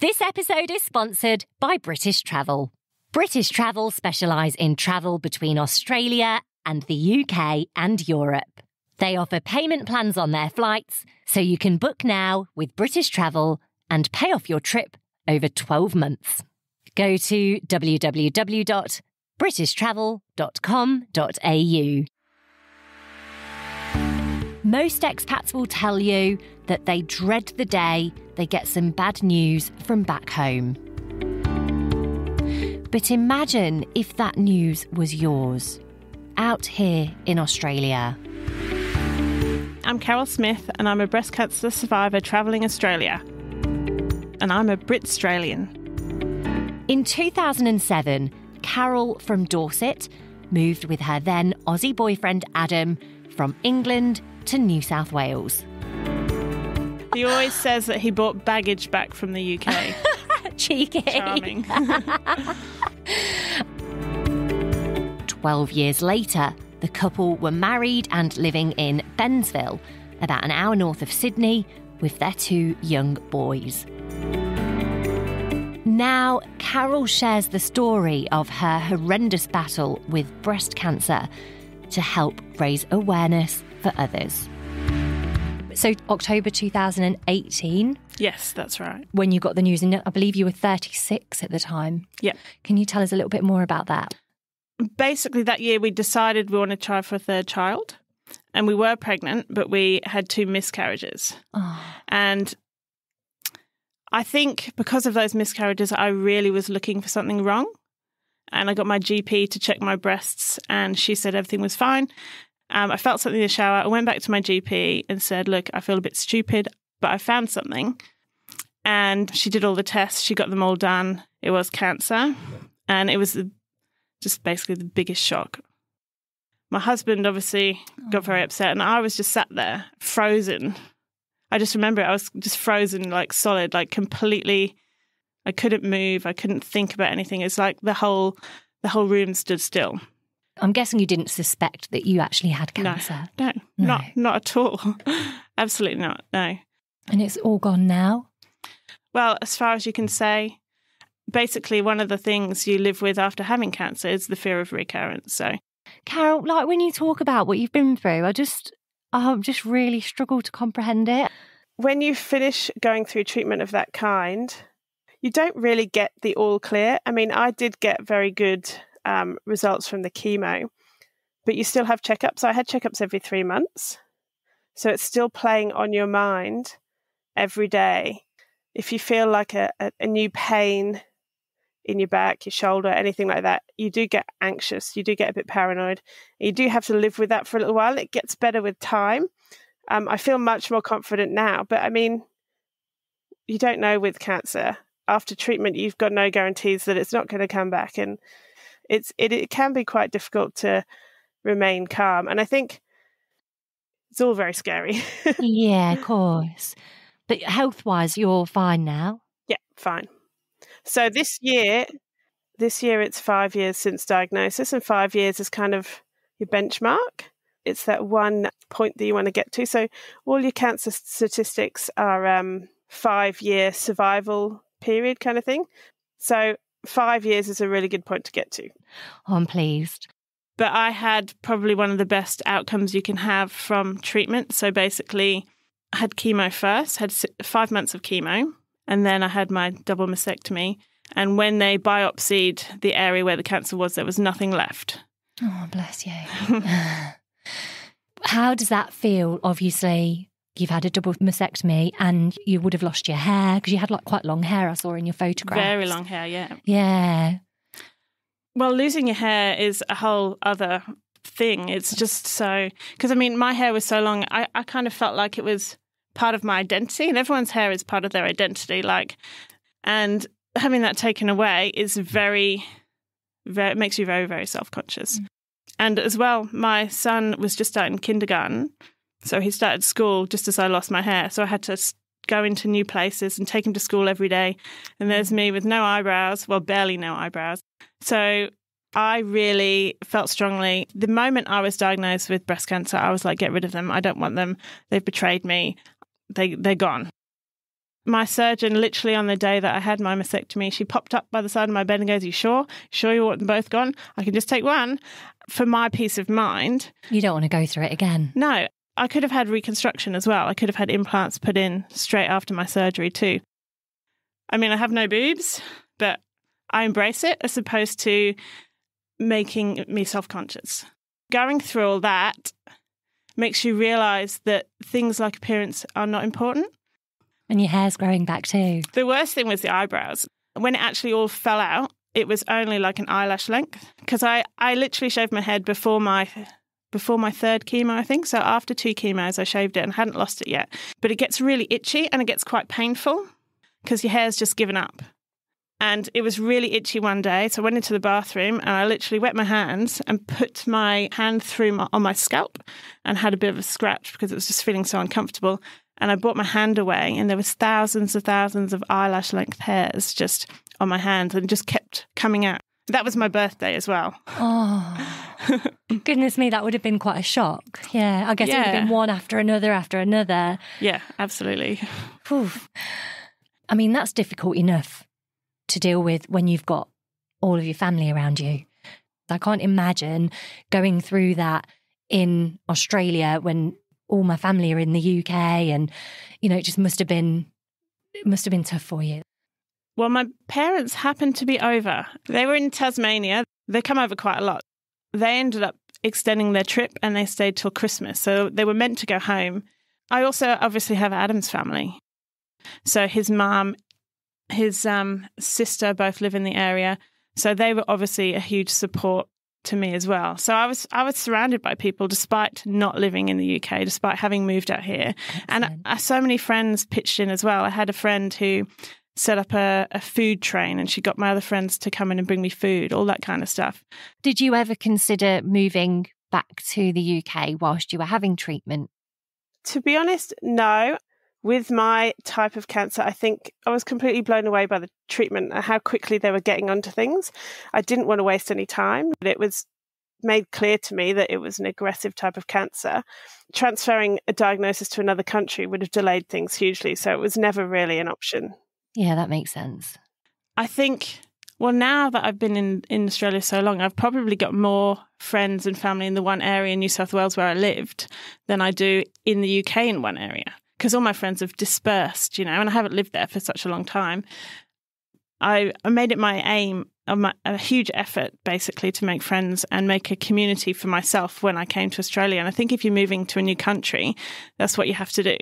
This episode is sponsored by British Travel. British Travel specialise in travel between Australia and the UK and Europe. They offer payment plans on their flights, so you can book now with British Travel and pay off your trip over 12 months. Go to www.britishtravel.com.au. Most expats will tell you that they dread the day they get some bad news from back home. But imagine if that news was yours, out here in Australia. I'm Carol Smith and I'm a breast cancer survivor travelling Australia. And I'm a BRITstralian. In 2007, Carol from Dorset moved with her then Aussie boyfriend Adam from England to New South Wales. He always says that he brought baggage back from the UK. Cheeky. Charming. 12 years later, the couple were married and living in Bensville, about an hour north of Sydney, with their 2 young boys. Now, Carol shares the story of her horrendous battle with breast cancer to help raise awareness for others. So, October 2018? Yes, that's right. When you got the news, and I believe you were 36 at the time. Yeah. Can you tell us a little bit more about that? Basically, that year we decided we wanted to try for a 3rd child. And we were pregnant, but we had 2 miscarriages. Oh. And I think because of those miscarriages, I really was looking for something wrong. And I got my GP to check my breasts and she said everything was fine. I felt something in the shower. I went back to my GP and said, look, I feel a bit stupid, but I found something. And she did all the tests. She got them all done. It was cancer. And it was just basically the biggest shock. My husband obviously got very upset and I was just sat there, frozen. I just remember I was just frozen, like solid, like completely. I couldn't move. I couldn't think about anything. It's like the whole room stood still. I'm guessing you didn't suspect that you actually had cancer. No. Not at all. Absolutely not, no. And it's all gone now? Well, as far as you can say, basically one of the things you live with after having cancer is the fear of recurrence. So, Carol, like when you talk about what you've been through, I just really struggle to comprehend it. When you finish going through treatment of that kind, you don't really get the all clear. I mean, I did get very good results from the chemo, but you still have checkups. I had checkups every 3 months. So it's still playing on your mind every day. If you feel like a new pain in your back, your shoulder, anything like that, you do get anxious. You do get a bit paranoid. You do have to live with that for a little while. It gets better with time. I feel much more confident now. But I mean, you don't know with cancer. After treatment, you've got no guarantees that it's not going to come back. And it can be quite difficult to remain calm. And I think it's all very scary. Yeah, of course. But health-wise, you're fine now? Yeah, fine. So this year it's 5 years since diagnosis, and 5 years is kind of your benchmark. It's that one point that you want to get to. So all your cancer statistics are 5-year survival period kind of thing. So 5 years is a really good point to get to. Oh, I'm pleased. But I had probably one of the best outcomes you can have from treatment. So basically, I had chemo first, had 5 months of chemo, and then I had my double mastectomy. And when they biopsied the area where the cancer was, there was nothing left. Oh, bless you. How does that feel? Obviously, you've had a double mastectomy and you would have lost your hair because you had like quite long hair I saw in your photographs. Very long hair, yeah. Yeah. Well, losing your hair is a whole other thing. It's just so... Because, I mean, my hair was so long, I kind of felt like it was part of my identity, and everyone's hair is part of their identity. And having that taken away is very, it makes you very, very self-conscious. Mm. And as well, my son was just starting kindergarten, so he started school just as I lost my hair. So I had to go into new places and take him to school every day. And there's me with no eyebrows, well, barely no eyebrows. So I really felt strongly. The moment I was diagnosed with breast cancer, I was like, get rid of them. I don't want them. They've betrayed me. They're gone. My surgeon, literally on the day that I had my mastectomy, she popped up by the side of my bed and goes, "You sure? Sure you want them both gone? I can just take one." For my peace of mind. You don't want to go through it again. No, I could have had reconstruction as well. I could have had implants put in straight after my surgery too. I mean, I have no boobs, but I embrace it as opposed to making me self-conscious. Going through all that makes you realise that things like appearance are not important. And your hair's growing back too. The worst thing was the eyebrows. When it actually all fell out, it was only like an eyelash length, because I literally shaved my head before my third chemo, I think. So after 2 chemos, I shaved it and hadn't lost it yet. But it gets really itchy and it gets quite painful because your hair's just given up. And it was really itchy one day. So I went into the bathroom and I literally wet my hands and put my hand on my scalp and had a bit of a scratch because it was just feeling so uncomfortable. And I brought my hand away and there was thousands of eyelash length hairs just on my hand and just kept coming out. That was my birthday as well. Oh, goodness me, that would have been quite a shock. Yeah, I guess it would have been one after another. Yeah, absolutely. Whew. I mean, that's difficult enough to deal with when you've got all of your family around you. I can't imagine going through that in Australia when all my family are in the UK, and, you know, it just must have been tough for you. Well, my parents happened to be over. They were in Tasmania. They come over quite a lot. They ended up extending their trip and they stayed till Christmas. So they were meant to go home. I also obviously have Adam's family. So his mum, his sister both live in the area. So they were obviously a huge support to me as well. So I was surrounded by people despite not living in the UK, despite having moved out here. Excellent. And so many friends pitched in as well. I had a friend who set up a food train and she got my other friends to come in and bring me food, all that kind of stuff. Did you ever consider moving back to the UK whilst you were having treatment? To be honest, no. With my type of cancer, I think I was completely blown away by the treatment and how quickly they were getting onto things. I didn't want to waste any time. It was made clear to me that it was an aggressive type of cancer. Transferring a diagnosis to another country would have delayed things hugely, so it was never really an option. Yeah, that makes sense. I think, well, now that I've been in Australia so long, I've probably got more friends and family in the one area in New South Wales where I lived than I do in the UK in one area, because all my friends have dispersed, you know, and I haven't lived there for such a long time. I made it my aim, a huge effort, basically, to make friends and make a community for myself when I came to Australia. And I think if you're moving to a new country, that's what you have to do.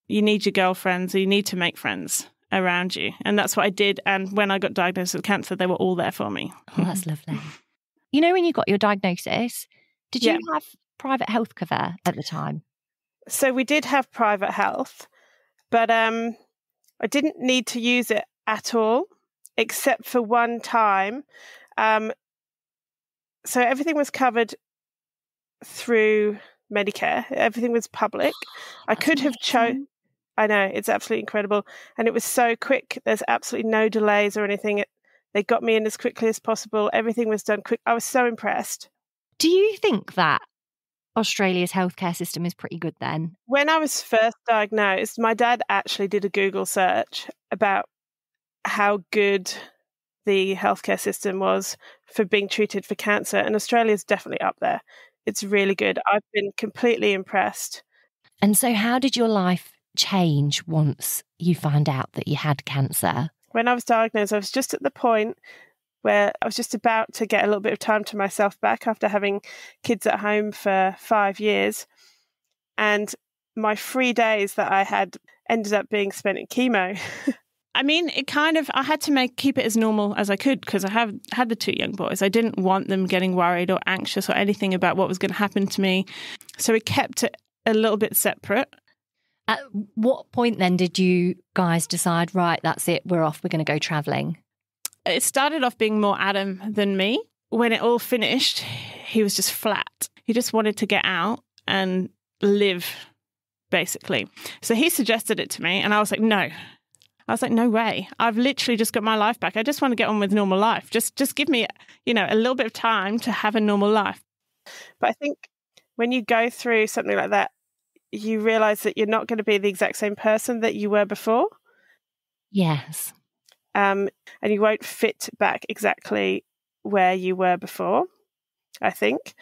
You need your girlfriends, you need to make friends around you. And that's what I did. And when I got diagnosed with cancer, they were all there for me. Oh, that's lovely. You know, when you got your diagnosis, did you have private health cover at the time? So we did have private health, but I didn't need to use it at all, except for one time. So everything was covered through Medicare. Everything was public. I could have chosen. I know, it's absolutely incredible. And it was so quick. There's absolutely no delays or anything. They got me in as quickly as possible. Everything was done quick. I was so impressed. Do you think that Australia's healthcare system is pretty good then? When I was first diagnosed, my dad actually did a Google search about how good the healthcare system was for being treated for cancer. And Australia's definitely up there. It's really good. I've been completely impressed. And so how did your life change once you found out that you had cancer? When I was diagnosed, I was just at the point where I was just about to get a little bit of time to myself back after having kids at home for 5 years. And my 3 days that I had ended up being spent in chemo. I mean, I had to keep it as normal as I could because I had the 2 young boys. I didn't want them getting worried or anxious or anything about what was going to happen to me. So we kept it a little bit separate. At what point then did you guys decide, right, that's it, we're off, we're going to go travelling? It started off being more Adam than me. When it all finished, he was just flat. He just wanted to get out and live, basically. So he suggested it to me and I was like, no. I was like, no way. I've literally just got my life back. I just want to get on with normal life. Just give me, a little bit of time to have a normal life. But I think when you go through something like that, you realise that you're not going to be the exact same person that you were before. Yes. And you won't fit back exactly where you were before, I think.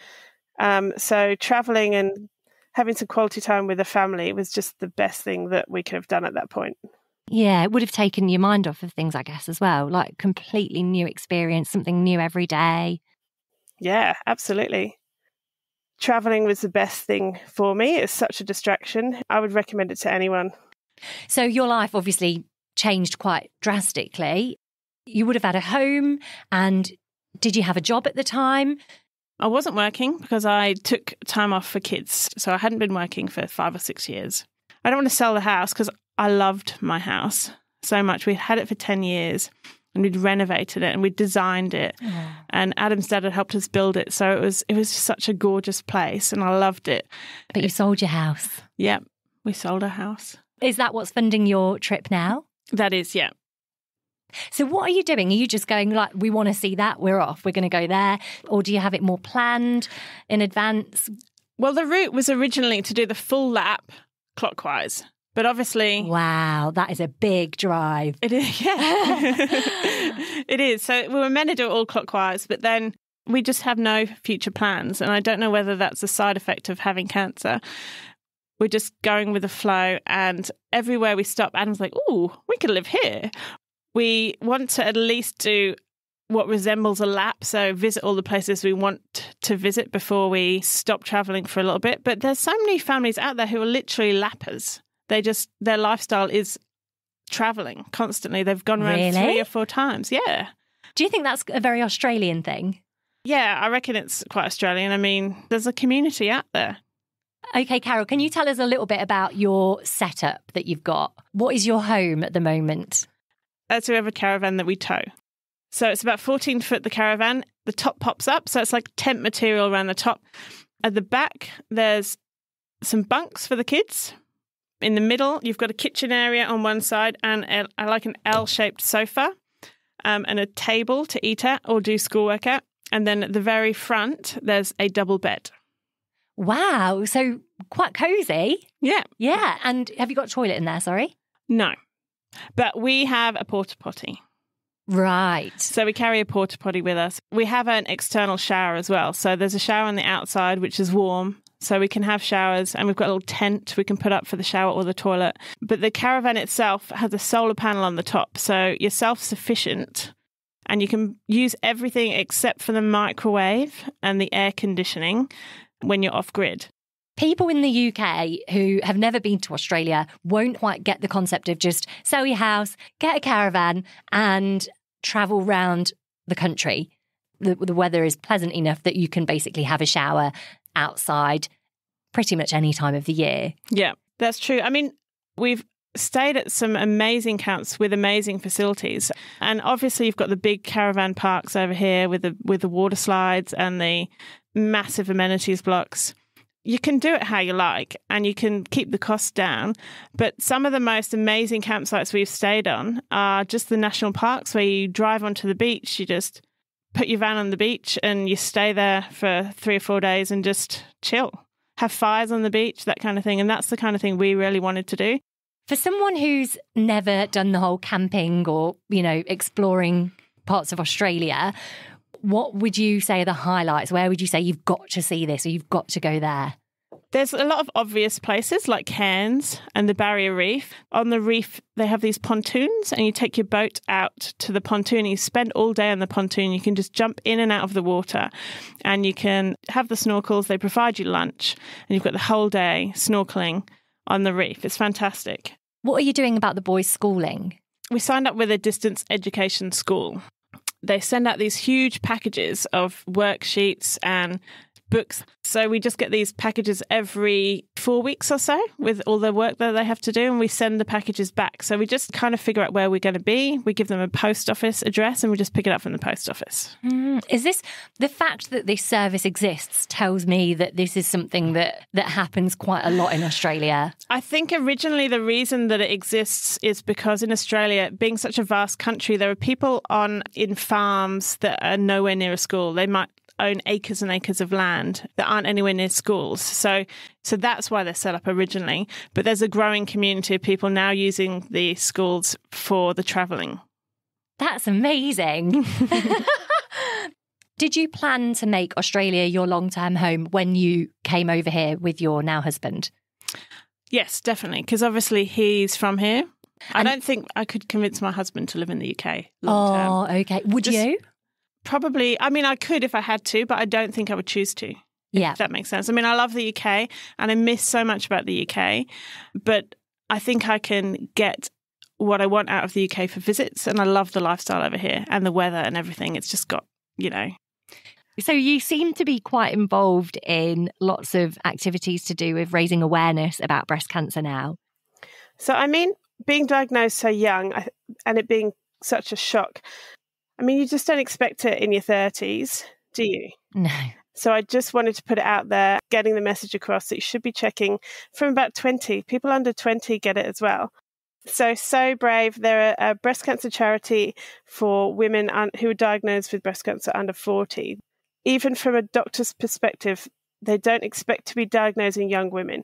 So traveling and having some quality time with the family was just the best thing that we could have done at that point. Yeah, it would have taken your mind off of things, I guess, as well. Like completely new experience, something new every day. Yeah, absolutely. Traveling was the best thing for me. It's such a distraction. I would recommend it to anyone. So your life obviously changed quite drastically. You would have had a home, and did you have a job at the time? I wasn't working because I took time off for kids. So I hadn't been working for 5 or 6 years. I don't want to sell the house because I loved my house so much. We'd had it for 10 years and we'd renovated it and we'd designed it. Oh. And Adam's dad had helped us build it. So it was such a gorgeous place and I loved it. But you sold your house. Yeah, we sold our house. Is that what's funding your trip now? That is, yeah. So what are you doing? Are you just going like, we want to see that, we're off, we're going to go there? Or do you have it more planned in advance? Well, the route was originally to do the full lap clockwise. But obviously... Wow, that is a big drive. It is, yeah. It is. So we were meant to do it all clockwise, but then we just have no future plans. And I don't know whether that's a side effect of having cancer. We're just going with the flow. And everywhere we stop, Adam's like, ooh, we could live here. We want to at least do what resembles a lap, so visit all the places we want to visit before we stop travelling for a little bit. But there's so many families out there who are literally lappers. Their lifestyle is travelling constantly. They've gone around 3 or 4 times. Yeah. Do you think that's a very Australian thing? Yeah, I reckon it's quite Australian. I mean, there's a community out there. Okay, Carol, can you tell us a little bit about your setup that you've got? What is your home at the moment? So we have a caravan that we tow. So it's about 14 foot, the caravan. The top pops up, so it's like tent material around the top. At the back, there's some bunks for the kids. In the middle, you've got a kitchen area on one side and like an L-shaped sofa and a table to eat at or do schoolwork at. And then at the very front, there's a double bed. Wow, so quite cosy. Yeah. Yeah, and have you got a toilet in there, sorry? No. But we have a porta potty. Right. So we carry a porta potty with us. We have an external shower as well. So there's a shower on the outside, which is warm. So we can have showers and we've got a little tent we can put up for the shower or the toilet. But the caravan itself has a solar panel on the top. So you're self-sufficient and you can use everything except for the microwave and the air conditioning when you're off-grid. People in the UK who have never been to Australia won't quite get the concept of just sell your house, get a caravan and travel round the country. The weather is pleasant enough that you can basically have a shower outside pretty much any time of the year. Yeah, that's true. I mean, we've stayed at some amazing camps with amazing facilities. And obviously you've got the big caravan parks over here with the water slides and the massive amenities blocks. You can do it how you like and you can keep the costs down. But some of the most amazing campsites we've stayed on are just the national parks where you drive onto the beach. You just put your van on the beach and you stay there for 3 or 4 days and just chill. Have fires on the beach, that kind of thing. And that's the kind of thing we really wanted to do. For someone who's never done the whole camping or, exploring parts of Australia, what would you say are the highlights? Where would you say you've got to see this or you've got to go there? There's a lot of obvious places like Cairns and the Barrier Reef. On the reef, they have these pontoons and you take your boat out to the pontoon. You spend all day on the pontoon. You can just jump in and out of the water and you can have the snorkels. They provide you lunch and you've got the whole day snorkeling on the reef. It's fantastic. What are you doing about the boys' schooling? We signed up with a distance education school. They send out these huge packages of worksheets and books. So we just get these packages every 4 weeks or so with all the work that they have to do and we send the packages back. So we just kind of figure out where we're going to be. We give them a post office address and we just pick it up from the post office. Is this, the fact that this service exists tells me that this is something that happens quite a lot in Australia? I think originally the reason that it exists is because in Australia, being such a vast country, there are people in farms that are nowhere near a school. They might own acres and acres of land that aren't anywhere near schools. So that's why they're set up originally. But there's a growing community of people now using the schools for the travelling. That's amazing. Did you plan to make Australia your long-term home when you came over here with your now husband? Yes, definitely, because obviously he's from here. I don't think I could convince my husband to live in the UK long term. Oh, okay. Would you? Probably. I mean, I could if I had to, but I don't think I would choose to. Yeah. If that makes sense. I mean, I love the UK and I miss so much about the UK, but I think I can get what I want out of the UK for visits, and I love the lifestyle over here and the weather and everything. It's just got, So you seem to be quite involved in lots of activities to do with raising awareness about breast cancer now. So, I mean, being diagnosed so young and it being such a shock, I mean, you just don't expect it in your 30s, do you? No. So I just wanted to put it out there, getting the message across that you should be checking from about 20. People under 20 get it as well. So brave. They're a breast cancer charity for women who are diagnosed with breast cancer under 40. Even from a doctor's perspective, they don't expect to be diagnosing young women.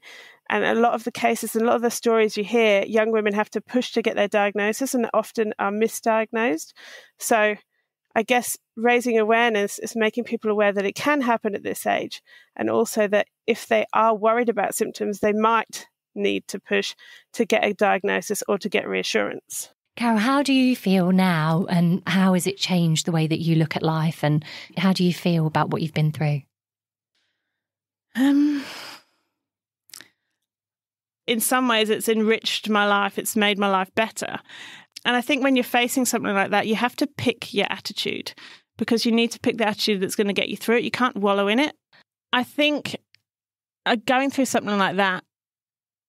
And a lot of the cases and a lot of the stories you hear, young women have to push to get their diagnosis and often are misdiagnosed. So I guess raising awareness is making people aware that it can happen at this age, and also that if they are worried about symptoms, they might need to push to get a diagnosis or to get reassurance. Carol, how do you feel now, and how has it changed the way that you look at life, and how do you feel about what you've been through? In some ways, it's enriched my life. It's made my life better. And I think when you're facing something like that, you have to pick your attitude, because you need to pick the attitude that's going to get you through it. You can't wallow in it. I think going through something like that,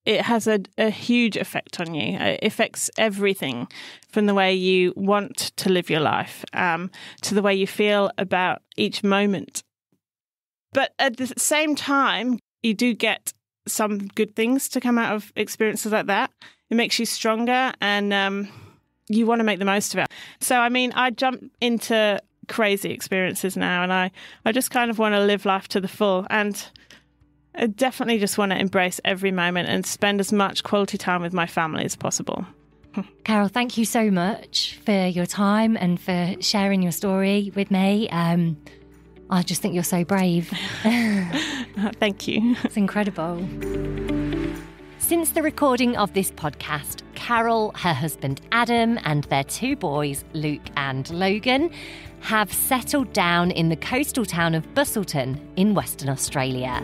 it has a huge effect on you. It affects everything from the way you want to live your life to the way you feel about each moment. But at the same time, you do get some good things to come out of experiences like that. It makes you stronger, and you want to make the most of it. So, I mean, I jump into crazy experiences now, and I just kind of want to live life to the full. And I definitely just want to embrace every moment and spend as much quality time with my family as possible. Carol, thank you so much for your time and for sharing your story with me. I just think you're so brave. Thank you. It's incredible. Since the recording of this podcast, Carol, her husband Adam, and their two boys, Luke and Logan, have settled down in the coastal town of Busselton in Western Australia.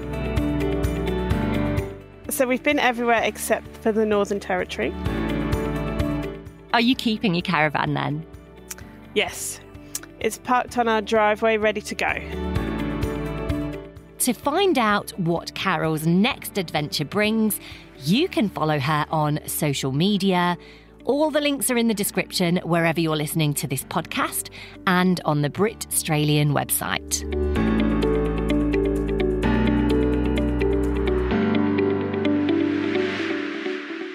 So we've been everywhere except for the Northern Territory. Are you keeping your caravan then? Yes. It's parked on our driveway, ready to go. To find out what Carol's next adventure brings, you can follow her on social media. All the links are in the description wherever you're listening to this podcast and on the BRITstralian website.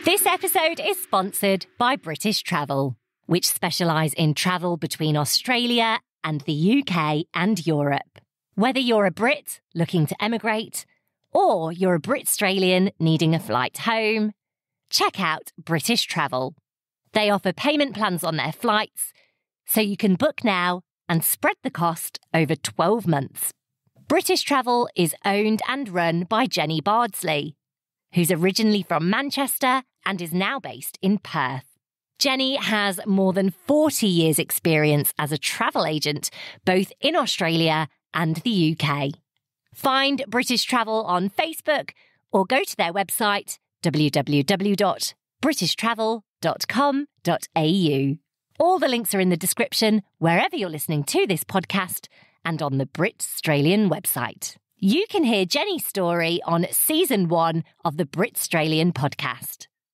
This episode is sponsored by British Travel, which specialise in travel between Australia and the UK and Europe. Whether you're a Brit looking to emigrate or you're a BRITstralian needing a flight home, check out British Travel. They offer payment plans on their flights, so you can book now and spread the cost over 12 months. British Travel is owned and run by Jenny Bardsley, who's originally from Manchester and is now based in Perth. Jenny has more than 40 years' experience as a travel agent, both in Australia and the UK. Find British Travel on Facebook or go to their website, www.britishtravel.com.au. All the links are in the description wherever you're listening to this podcast and on the BRITstralian website. You can hear Jenny's story on Season 1 of the BRITstralian podcast.